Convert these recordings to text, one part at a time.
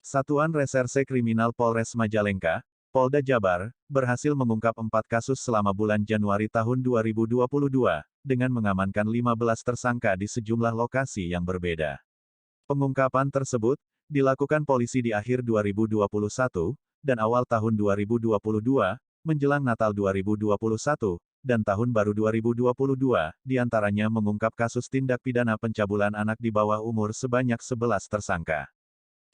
Satuan Reserse Kriminal Polres Majalengka, Polda Jabar, berhasil mengungkap 4 kasus selama bulan Januari tahun 2022, dengan mengamankan 15 tersangka di sejumlah lokasi yang berbeda. Pengungkapan tersebut dilakukan polisi di akhir 2021 dan awal tahun 2022, menjelang Natal 2021 dan Tahun Baru 2022, diantaranya mengungkap kasus tindak pidana pencabulan anak di bawah umur sebanyak 11 tersangka.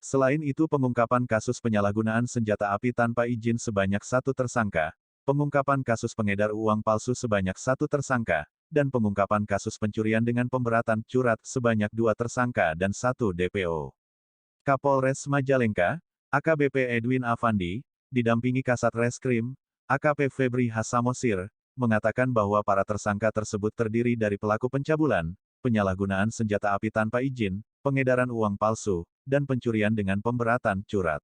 Selain itu pengungkapan kasus penyalahgunaan senjata api tanpa izin sebanyak 1 tersangka, pengungkapan kasus pengedar uang palsu sebanyak 1 tersangka, dan pengungkapan kasus pencurian dengan pemberatan curat sebanyak 2 tersangka dan 1 DPO. Kapolres Majalengka, AKBP Edwin Afandi, didampingi Kasat Reskrim, AKP Febri Hasamosir, mengatakan bahwa para tersangka tersebut terdiri dari pelaku pencabulan, penyalahgunaan senjata api tanpa izin, pengedaran uang palsu, dan pencurian dengan pemberatan curat.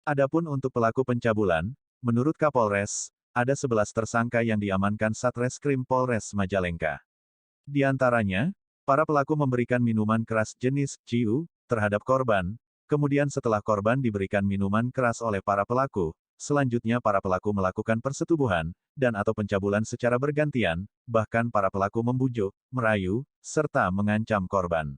Adapun untuk pelaku pencabulan, menurut Kapolres, ada 11 tersangka yang diamankan Satreskrim Polres Majalengka. Di antaranya, para pelaku memberikan minuman keras jenis CIU terhadap korban, kemudian setelah korban diberikan minuman keras oleh para pelaku, selanjutnya para pelaku melakukan persetubuhan, dan atau pencabulan secara bergantian, bahkan para pelaku membujuk, merayu, serta mengancam korban.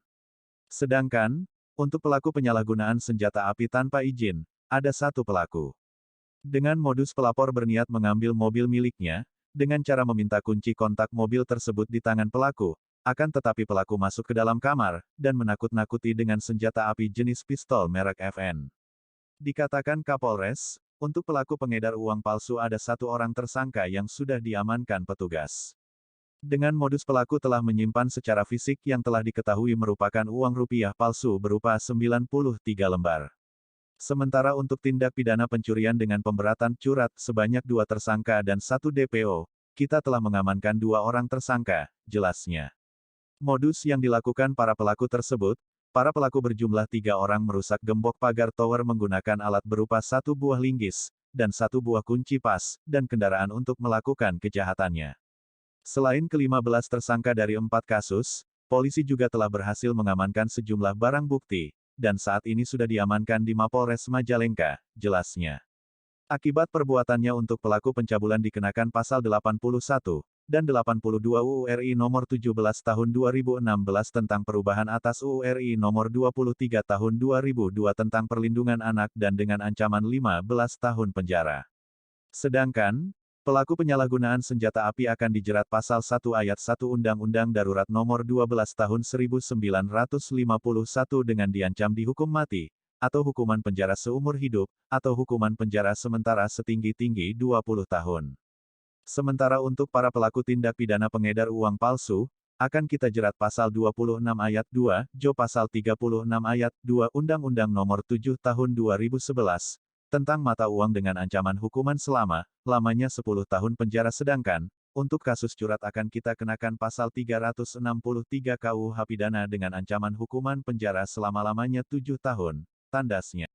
Sedangkan, untuk pelaku penyalahgunaan senjata api tanpa izin, ada 1 pelaku. Dengan modus pelapor berniat mengambil mobil miliknya, dengan cara meminta kunci kontak mobil tersebut di tangan pelaku, akan tetapi pelaku masuk ke dalam kamar, dan menakut-nakuti dengan senjata api jenis pistol merek FN. Dikatakan Kapolres, untuk pelaku pengedar uang palsu ada 1 orang tersangka yang sudah diamankan petugas. Dengan modus pelaku telah menyimpan secara fisik yang telah diketahui merupakan uang rupiah palsu berupa 93 lembar. Sementara untuk tindak pidana pencurian dengan pemberatan curat sebanyak 2 tersangka dan 1 DPO, kita telah mengamankan 2 orang tersangka, jelasnya. Modus yang dilakukan para pelaku tersebut, para pelaku berjumlah 3 orang merusak gembok pagar tower menggunakan alat berupa 1 buah linggis, dan 1 buah kunci pas, dan kendaraan untuk melakukan kejahatannya. Selain ke-15 tersangka dari 4 kasus, polisi juga telah berhasil mengamankan sejumlah barang bukti, dan saat ini sudah diamankan di Mapolres Majalengka, jelasnya. Akibat perbuatannya untuk pelaku pencabulan dikenakan pasal 81 dan 82 UU RI Nomor 17 Tahun 2016 tentang perubahan atas UU RI Nomor 23 Tahun 2002 tentang perlindungan anak dan dengan ancaman 15 tahun penjara. Sedangkan, pelaku penyalahgunaan senjata api akan dijerat pasal 1 ayat 1 Undang-Undang Darurat Nomor 12 Tahun 1951 dengan diancam dihukum mati, atau hukuman penjara seumur hidup, atau hukuman penjara sementara setinggi-tinggi 20 tahun. Sementara untuk para pelaku tindak pidana pengedar uang palsu, akan kita jerat pasal 26 ayat 2, Jo pasal 36 ayat 2 Undang-Undang Nomor 7 Tahun 2011, tentang mata uang dengan ancaman hukuman lamanya 10 tahun penjara sedangkan, untuk kasus curat akan kita kenakan pasal 363 KUH pidana dengan ancaman hukuman penjara selama-lamanya 7 tahun, tandasnya.